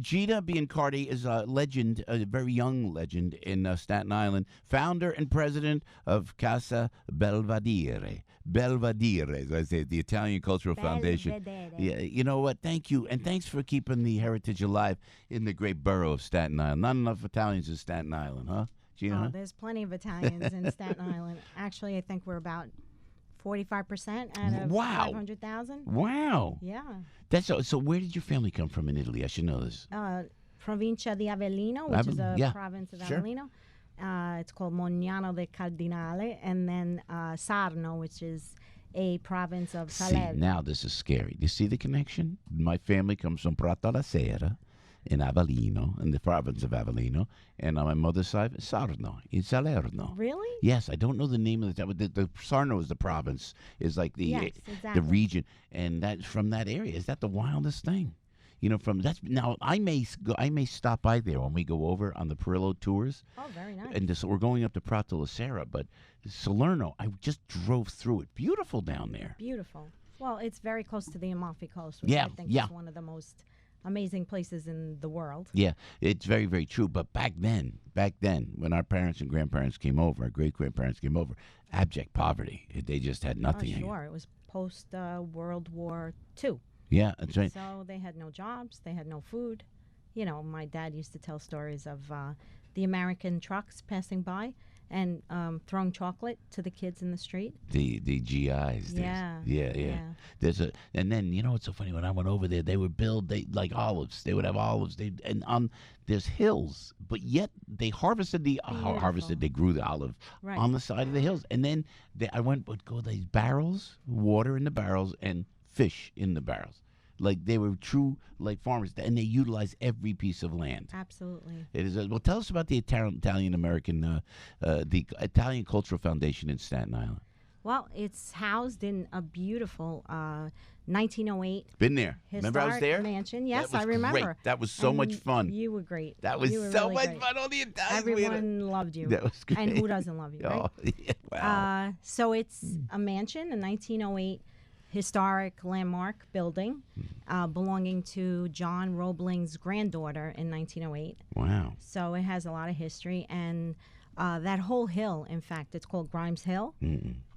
Gina Biancardi is a legend, a very young legend in Staten Island, founder and president of Casa Belvedere. Belvedere, as I say, the Italian Cultural Foundation. Belvedere. Yeah, you know what? Thank you, and thanks for keeping the heritage alive in the great borough of Staten Island. Not enough Italians in Staten Island, huh, Gina? Oh, huh? there's plenty of Italians in Staten Island. Actually, I think we're about 45% out of Wow. 500,000. Wow. Yeah. That's so. Where did your family come from in Italy? I should know this. Provincia di Avellino, which is a yeah. province of Sure. Avellino. It's called Mognano del Cardinale. And then Sarno, which is a province of See, Salerno. now this is scary. Do you see the connection? My family comes from Prato la Sera in Avellino, in the province of Avellino, and on my mother's side, Sarno, in Salerno. Really? Yes, I don't know the name of the Sarno is the province, is like the Yes, the exactly. region, and that's from that area. Is that the wildest thing? You know, from that's now I may stop by there when we go over on the Perillo tours. Oh, very nice. And we're going up to Prato la Sera, but Salerno, I just drove through it. Beautiful down there. Beautiful. Well, it's very close to the Amalfi Coast, which Yeah, I think yeah. is one of the most amazing places in the world. Yeah, it's very, very true. But back then, when our parents and grandparents came over, our great-grandparents came over, abject poverty. They just had nothing. Oh, sure. It was post World War II. Yeah, that's right. So they had no jobs. They had no food. You know, my dad used to tell stories of the American trucks passing by and throwing chocolate to the kids in the street. The GIs. Yeah. Yeah. There's and then you know what's so funny? When I went over there, they would build like olives. They would have olives. There's hills, but yet they harvested they grew the olive Right. on the side of the hills, and then would go these barrels, water in the barrels, and fish in the barrels. Like they were true like farmers, and they utilized every piece of land. Absolutely. It is. Well, tell us about the Italian American, the Italian Cultural Foundation in Staten Island. Well, it's housed in a beautiful 1908 Been there. Remember I was there? historic mansion. Yes, That was I remember. Great. That was so much And fun. You were great. That was You were so really much great. fun. All the Italians. we had a- Everyone loved you. That was great. And who doesn't love you, right? Oh, yeah, wow. So it's a mansion, a 1908 historic landmark building belonging to John Roebling's granddaughter in 1908. Wow. So it has a lot of history. And that whole hill, in fact, it's called Grimes Hill,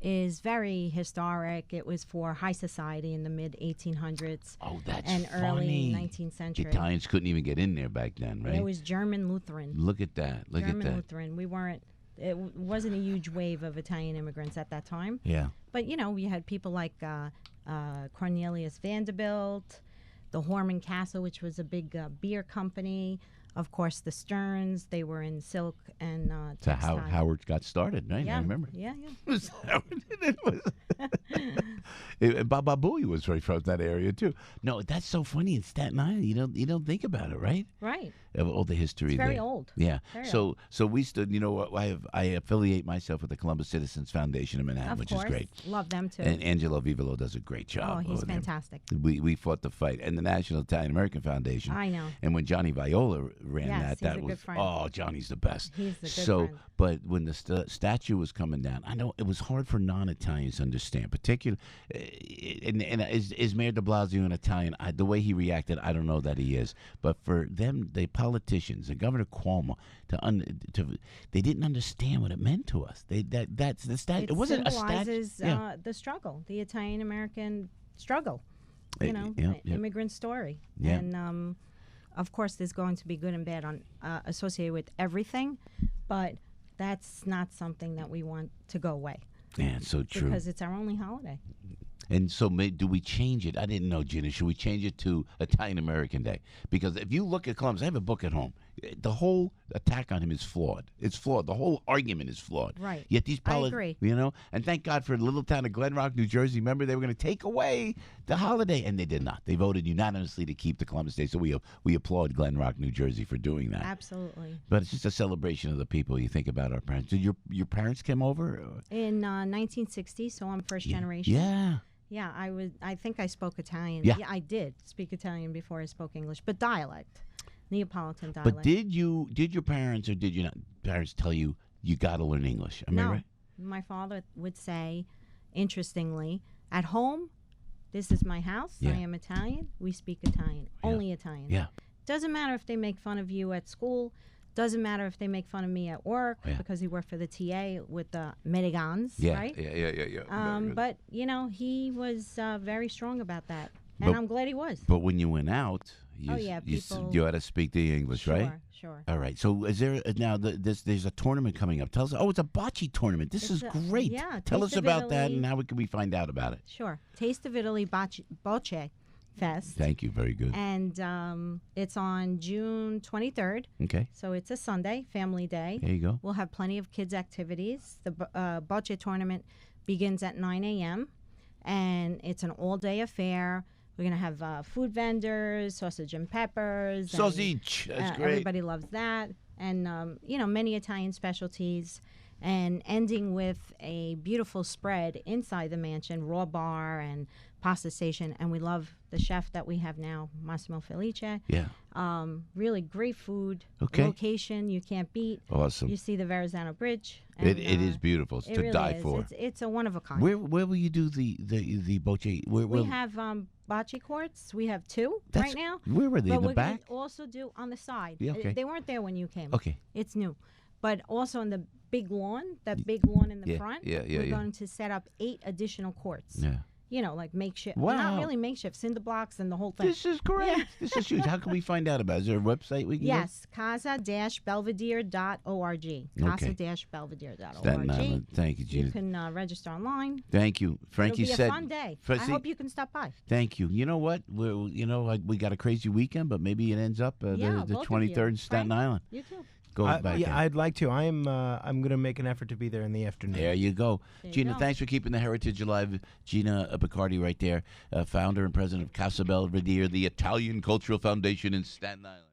is very historic. It was for high society in the mid-1800s Oh, that's and funny. early 19th century. Italians couldn't even get in there back then, right? It was German Lutheran. Look at that. Look German at that. Lutheran. We weren't. Wasn't a huge wave of Italian immigrants at that time. Yeah. But, you know, we had people like Cornelius Vanderbilt, the Horman Castle, which was a big beer company. Of course, the Stearns, they were in silk and So how textile. Howard got started, right? Yeah. I remember. Yeah. It was Howard. It was. Baba Booey was right from that area too. No, that's so funny in Staten Island. You don't think about it, right? Right. Of all the history. It's very there. old. Yeah. Very so we stood. You know what? I affiliate myself with the Columbus Citizens Foundation in Manhattan, Of which course. is great. Love them, too. And Angelo Vivolo does a great job. Oh, he's over there. fantastic. We fought the fight, and the National Italian American Foundation. I know. And when Johnny Viola ran Yes, he's that a was good friend. oh, Johnny's the best. He's a good so, friend. but when the statue was coming down, I know it was hard for non-Italians to understand. Particularly, and is Mayor De Blasio an Italian? The way he reacted, I don't know that he is. But for them, the politicians, and Governor Cuomo, they didn't understand what it meant to us. That's the statue. It wasn't a statue. Symbolizes the struggle, the Italian American struggle. You know, immigrant story. Yeah. And of course, there's going to be good and bad on associated with everything, but that's not something that we want to go away. Yeah, it's so true. Because it's our only holiday. And so, do we change it? I didn't know, Gina. Should we change it to Italian American Day? Because if you look at Columbus, I have a book at home. The whole attack on him is flawed. It's flawed. The whole argument is flawed. Right. Yet these I agree. you know, and thank God for the little town of Glen Rock, New Jersey. Remember, they were going to take away the holiday, and they did not. They voted unanimously to keep the Columbus Day. So we applaud Glen Rock, New Jersey, for doing that. Absolutely. But it's just a celebration of the people. You think about our parents. Did your parents come over? In 1960, so I'm first generation. Yeah. Yeah, I think I spoke Italian. Yeah. I did speak Italian before I spoke English, but dialect, Neapolitan dialect. But did your parents or did your parents tell you got to learn English? Am I No. right? My father would say, interestingly, at home, this is my house. Yeah. I am Italian. We speak Italian. Yeah. Only Italian. Yeah. Doesn't matter if they make fun of you at school. Doesn't matter if they make fun of me at work because he worked for the TA with the Americans, right? Yeah. Very good. But, he was very strong about that. And I'm glad he was. But when you went out, you had to speak the English, right? Sure. All right. So is there now? There's a tournament coming up. Tell us. Oh, it's a bocce tournament. This is great. Yeah. Tell us about that and how can we find out about it? Sure. Taste of Italy Bocce Fest. Thank you. Very good. And it's on June 23rd. Okay. So it's a Sunday, family day. There you go. We'll have plenty of kids' activities. The Bocce Tournament begins at 9 a.m. and it's an all-day affair. We're going to have food vendors, sausage and peppers. Sausage. That's great. Everybody loves that. And, many Italian specialties. And ending with a beautiful spread inside the mansion, raw bar and pasta station. And we love the chef that we have now, Massimo Felice. Yeah. Really great food. Okay. Location you can't beat. Awesome. You see the Verrazano Bridge. And, it is beautiful. It's it to really die is. for. It's a one of a kind. Where will you do the bocce? We have bocce courts. We have two right now. Where were they? But In the we're back? gonna also do on the side. Yeah, okay. They weren't there when you came. Okay. It's new. But also in the big lawn, that big lawn in the front, we're going to set up 8 additional courts. Yeah. Like makeshift. Wow. Not really makeshift, cinder blocks and the whole thing. This is great. This is huge. How can we find out about it? Is there a website we can Yes, casa-belvedere.org. Casa-belvedere.org. Staten Island. Thank you, Gina. You can register online. Thank you. Frankie It'll be said. a fun day. I hope you can stop by. Thank you. You know what? We got a crazy weekend, but maybe it ends up the 23rd in Staten Island. You too. Go back. Yeah, I'd like to. I'm going to make an effort to be there in the afternoon. There you go. There you Gina, go. thanks for keeping the heritage alive. Gina Biancardi right there, founder and president of Case Belvedere, the Italian Cultural Foundation in Staten Island.